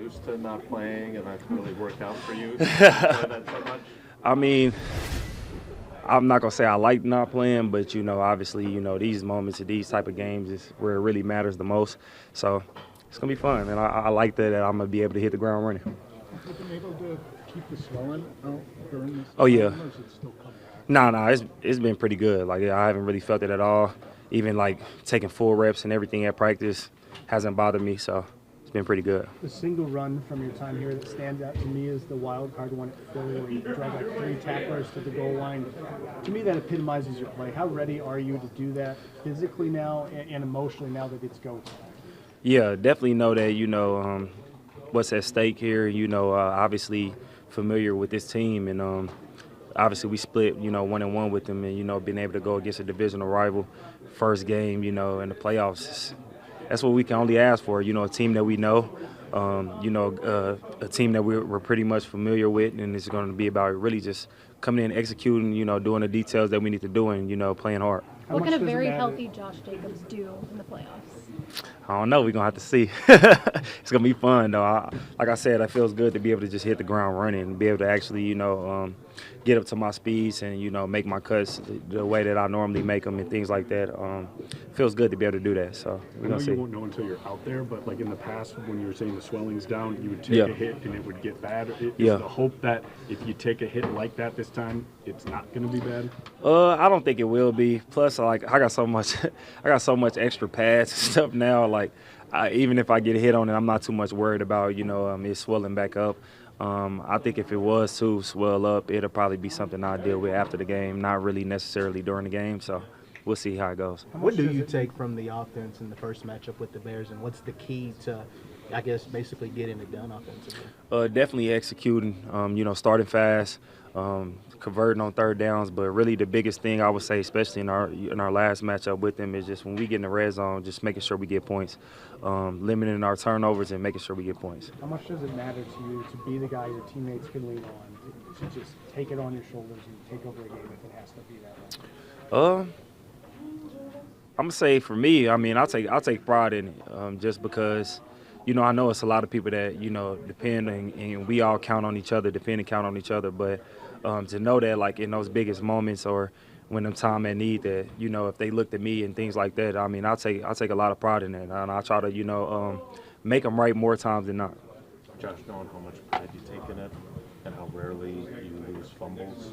used to not playing, and that's really worked out for you? That so much? I mean, I'm not gonna say I like not playing, but obviously, these moments of these type of games is where it really matters the most. So it's gonna be fun, and I like that I'm gonna be able to hit the ground running. Have you been able to keep the swelling out during this? Oh yeah. Or is it still coming back? No, it's been pretty good. Like I haven't really felt it at all. Even like taking full reps and everything at practice hasn't bothered me. So it's been pretty good. The single run from your time here that stands out to me is the wild card one at Philly where you drag like 3 tacklers to the goal line. To me, that epitomizes your play. How ready are you to do that physically now and emotionally now that it's go time? Yeah, definitely know that, what's at stake here. Obviously familiar with this team. And obviously we split, 1-1 with them. And, being able to go against a divisional rival first game, in the playoffs, that's what we can only ask for. A team that we know, a team that we're pretty much familiar with. And it's going to be about really just coming in, executing, doing the details that we need to do and, playing hard. What can a very healthy Josh Jacobs do in the playoffs? I don't know. We're going to have to see. It's going to be fun, though. Like I said, it feels good to be able to just hit the ground running and be able to actually, get up to my speeds and, make my cuts the way that I normally make them and things like that. Feels good to be able to do that. So we're going to see. You won't know until you're out there, but like in the past when you were saying the swelling's down, you would take a hit and it would get bad. Is the hope that if you take a hit like that this time, it's not going to be bad? I don't think it will be. Plus, I got so much extra pads and stuff now. Like, even if I get hit on it, I'm not too much worried about it swelling back up. I think if it was to swell up, it'll probably be something I'll deal with after the game, not really necessarily during the game. So we'll see how it goes. What do you take from the offense in the first matchup with the Bears, and what's the key to, I guess, basically getting it done offensively? Definitely executing, starting fast, converting on third downs. But really the biggest thing I would say, especially in our last matchup with them, is just when we get in the red zone, just making sure we get points, limiting our turnovers and making sure we get points. How much does it matter to you to be the guy your teammates can lean on, to just take it on your shoulders and take over a game if it has to be that way? I'm gonna say for me, I'll take pride in it, just because, I know it's a lot of people that depend and we all count on each other, count on each other. But to know that, like in those biggest moments or when them time at need, that if they looked at me and things like that, I'll take a lot of pride in that, and I try to make them right more times than not. Josh, knowing how much pride you take in it and how rarely you lose fumbles,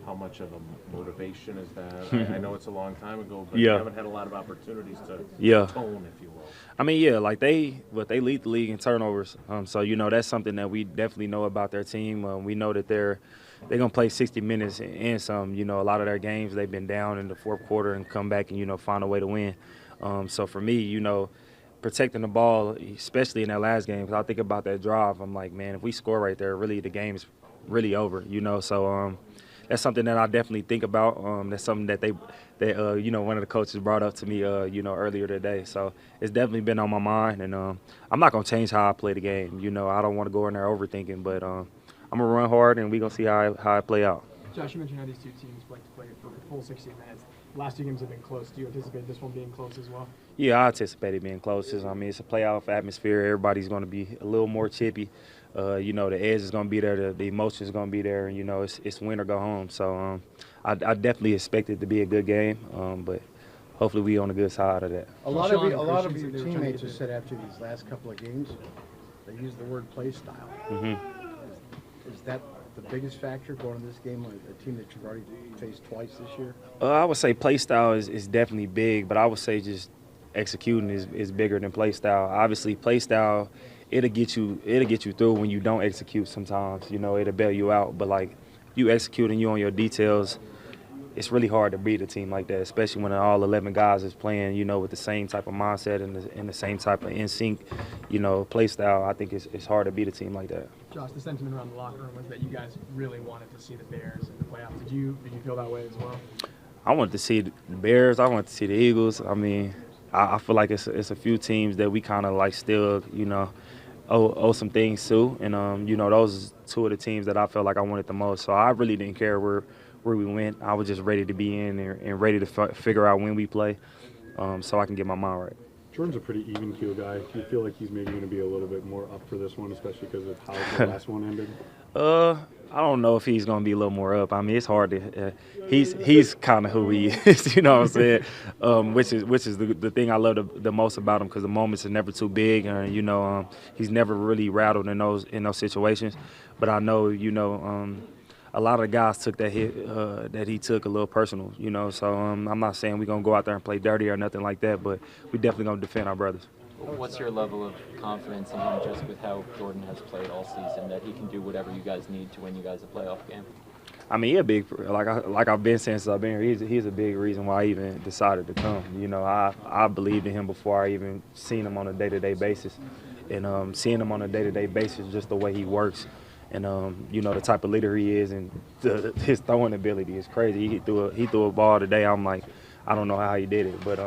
how much of a motivation is that? I know it's a long time ago, but you haven't had a lot of opportunities to tone, if you will. Like they lead the league in turnovers. So that's something that we definitely know about their team. We know that they're gonna play 60 minutes and some. A lot of their games they've been down in the fourth quarter and come back and find a way to win. So for me, protecting the ball, especially in that last game, because I think about that drive. I'm like, man, if we score right there, really the game's really over. So that's something that I definitely think about. That's something that one of the coaches brought up to me, earlier today. So it's definitely been on my mind, and I'm not gonna change how I play the game. I don't want to go in there overthinking, but I'm gonna run hard, and we're gonna see how it play out. Josh, you mentioned how these two teams like to play for the full 60 minutes. Last two games have been close. Do you anticipate this one being close as well? Yeah, I anticipate it being close. It's a playoff atmosphere. Everybody's going to be a little more chippy. The edge is going to be there. The emotion is going to be there. And, it's win or go home. So I definitely expect it to be a good game. But hopefully we on the good side of that. A lot of your teammates have said after these last couple of games, they use the word play style. Mm-hmm. Is that the biggest factor going into this game, a team that you've already faced twice this year? I would say play style is definitely big, but I would say just executing is bigger than play style. Obviously, play style, it'll get you through when you don't execute sometimes. It'll bail you out. But like you execute and you on your details, it's really hard to beat a team like that, especially when all 11 guys is playing, with the same type of mindset and the same type of in sync, play style. I think it's hard to beat a team like that. Josh, the sentiment around the locker room was that you guys really wanted to see the Bears in the playoffs. Did you feel that way as well? I wanted to see the Bears. I wanted to see the Eagles. I feel like it's a few teams that we kind of like still, owe some things to. And, those are two of the teams that I felt like I wanted the most. So I really didn't care where we went. I was just ready to be in there and ready to figure out when we play so I can get my mind right. Jordan's a pretty even keel guy. Do you feel like he's maybe going to be a little bit more up for this one, especially because of how the last one ended? I don't know if he's going to be a little more up. I mean, it's hard to. He's kind of who he is, you know what I'm saying? Which is the thing I love the most about him, because the moments are never too big, and he's never really rattled in those situations. But I know a lot of the guys took that hit that he took a little personal, So I'm not saying we're gonna go out there and play dirty or nothing like that, but we definitely gonna defend our brothers. What's your level of confidence in him, just with how Jordan has played all season, that he can do whatever you guys need to win you guys a playoff game? I mean, like I've been saying since I've been here. He's a big reason why I even decided to come. I believed in him before I even seen him on a day-to-day basis, and seeing him on a day-to-day basis, just the way he works, and the type of leader he is, and his throwing ability is crazy. He threw a ball today. I'm like, I don't know how he did it, but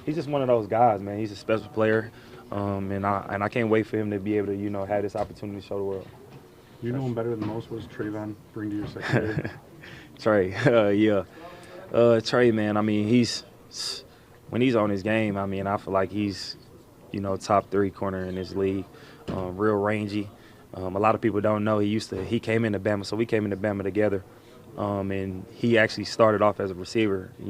he's just one of those guys, man. He's a special player, and I can't wait for him to be able to have this opportunity to show the world. You know him better than most. What does Trayvon bring to your secondary? Trey, Trey, man. I mean, when he's on his game, I mean, I feel like he's top 3 corner in this league, real rangy. A lot of people don't know he came into Bama, so we came into Bama together. And he actually started off as a receiver, and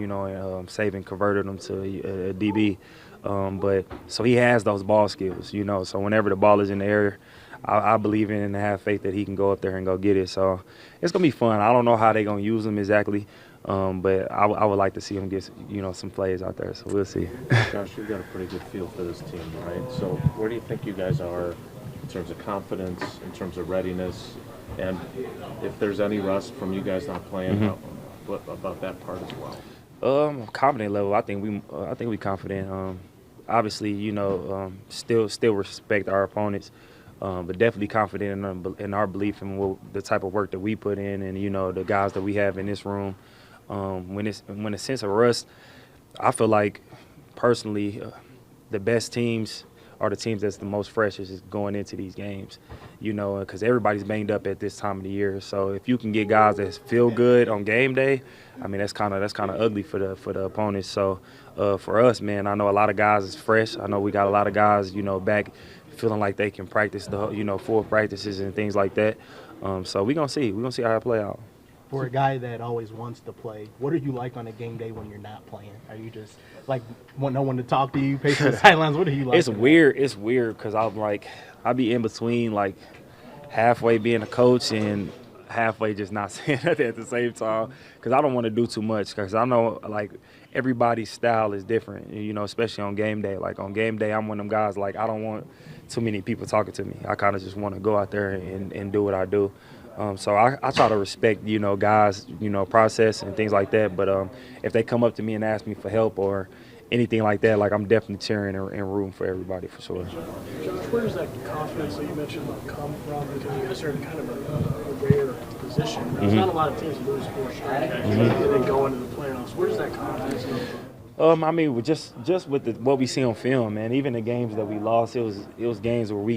Saban converted him to a DB. But so he has those ball skills, So whenever the ball is in the air, I believe in and have faith that he can go up there and go get it. So it's gonna be fun. I don't know how they're gonna use him exactly, but I would like to see him get some plays out there. So we'll see. Josh, you've got a pretty good feel for this team, right? So where do you think you guys are in terms of confidence, in terms of readiness? And if there's any rust from you guys not playing, what about that part as well? Confident level. I think we confident. Obviously, still respect our opponents, but definitely confident in our belief in the type of work that we put in, and the guys that we have in this room. When a sense of rust, I feel like personally, the best teams are the teams that's the most fresh is going into these games, because everybody's banged up at this time of the year. So if you can get guys that feel good on game day, I mean that's kind of ugly for the opponents. So for us, man, I know a lot of guys is fresh. I know we got a lot of guys, back feeling like they can practice the full practices and things like that. So we're gonna see how it play out. For a guy that always wants to play, what are you like on a game day when you're not playing? Are you just like want no one to talk to you, pacing the sidelines? What are you like? It's weird. It's weird because I be in between, like halfway being a coach and halfway just not saying nothing at the same time, because I don't want to do too much, because I know like everybody's style is different, especially on game day. Like on game day, I'm one of them guys, like I don't want too many people talking to me. I kind of just want to go out there and do what I do. So I try to respect, guys, process and things like that. But if they come up to me and ask me for help or anything like that, like I'm definitely cheering and rooting for everybody for sure. Josh, where does that confidence that you mentioned come from? Because you guys are in kind of a rare position. There's not a lot of teams lose 4 straight and then go into the playoffs. Where does that confidence come from? I mean, just with what we see on film, man. Even the games that we lost, it was games where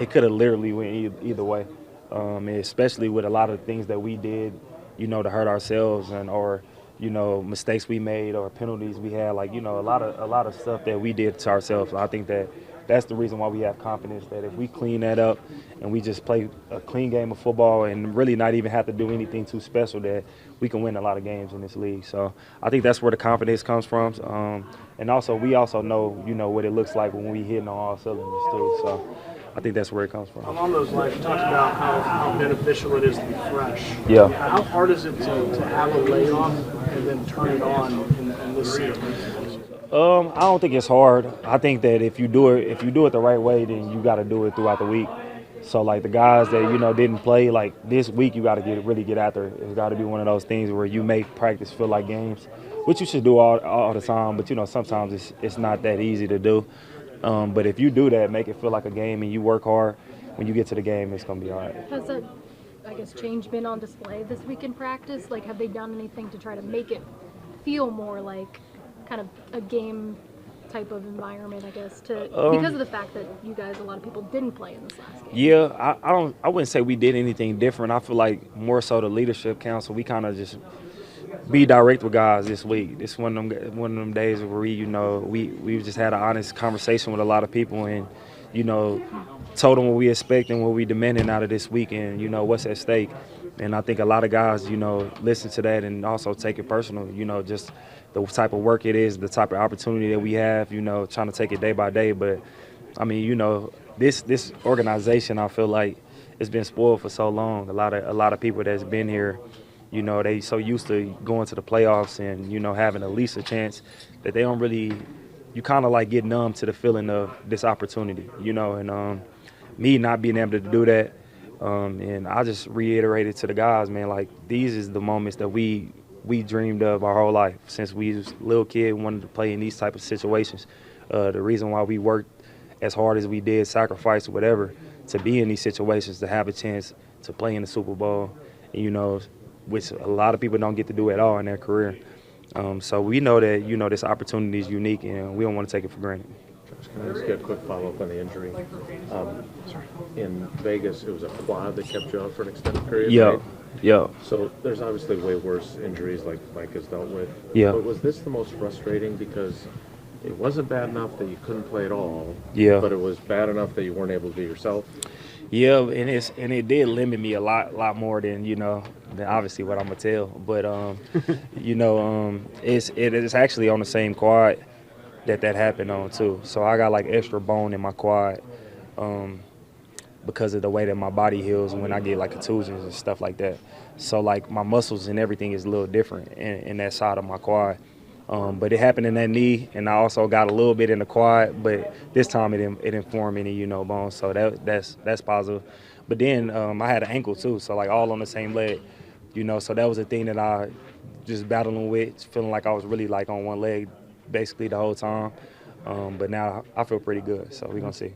it could have literally went either way. Especially with a lot of things that we did, to hurt ourselves or mistakes we made or penalties we had, like a lot of stuff that we did to ourselves. I think that's the reason why we have confidence that if we clean that up and we just play a clean game of football and really not even have to do anything too special, that we can win a lot of games in this league. So I think that's where the confidence comes from. And also we also know what it looks like when we hitting on all cylinders too. So I think that's where it comes from. Along those lines, you talked about how beneficial it is to be fresh. Yeah. How hard is it to have a layoff and then turn it on in this season? I don't think it's hard. I think that if you do it the right way, then you got to do it throughout the week. So like the guys that didn't play, like this week, you got to really get after it. It's got to be one of those things where you make practice feel like games, which you should do all the time. But sometimes it's not that easy to do. But if you do that, make it feel like a game, and you work hard, when you get to the game, it's going to be all right. Has that, change been on display this week in practice? Like, have they done anything to try to make it feel more like kind of a game type of environment, because of the fact that you guys, a lot of people didn't play in this last game? Yeah, I wouldn't say we did anything different. I feel like more so the leadership council, we kind of just be direct with guys this week. It's one of them days where we just had an honest conversation with a lot of people and told them what we expect and what we demanding out of this week and what's at stake. And I think a lot of guys listen to that and also take it personal. Just the type of work it is, the type of opportunity that we have. Trying to take it day by day. But I mean, this organization, I feel like it's been spoiled for so long. A lot of people that's been here. They so used to going to the playoffs and, having at least a chance that they don't really – you kind of like get numb to the feeling of this opportunity, and me not being able to do that. And I just reiterated to the guys, man, like these is the moments that we dreamed of our whole life since we was a little kid, wanted to play in these type of situations. The reason why we worked as hard as we did, sacrificed whatever, to be in these situations, to have a chance to play in the Super Bowl, which a lot of people don't get to do at all in their career. So we know that, this opportunity is unique and we don't want to take it for granted. Can I just get a quick follow-up on the injury? In Vegas, it was a quad that kept you out for an extended period, right? Yeah. So there's obviously way worse injuries like Mike has dealt with. Yeah. But was this the most frustrating because it wasn't bad enough that you couldn't play at all, Yeah. but it was bad enough that you weren't able to be yourself? Yeah, and it did limit me a lot more than than obviously what I'm gonna tell. But it is actually on the same quad that happened on too. So I got like extra bone in my quad because of the way that my body heals when I get like contusions and stuff like that. So like my muscles and everything is a little different in that side of my quad. But it happened in that knee, and I also got a little bit in the quad, but this time it didn't form any bones, so that's positive. But then I had an ankle too, so like all on the same leg, so that was a thing that I just battling with, feeling like I was really like on one leg basically the whole time. But now I feel pretty good, so we're gonna see.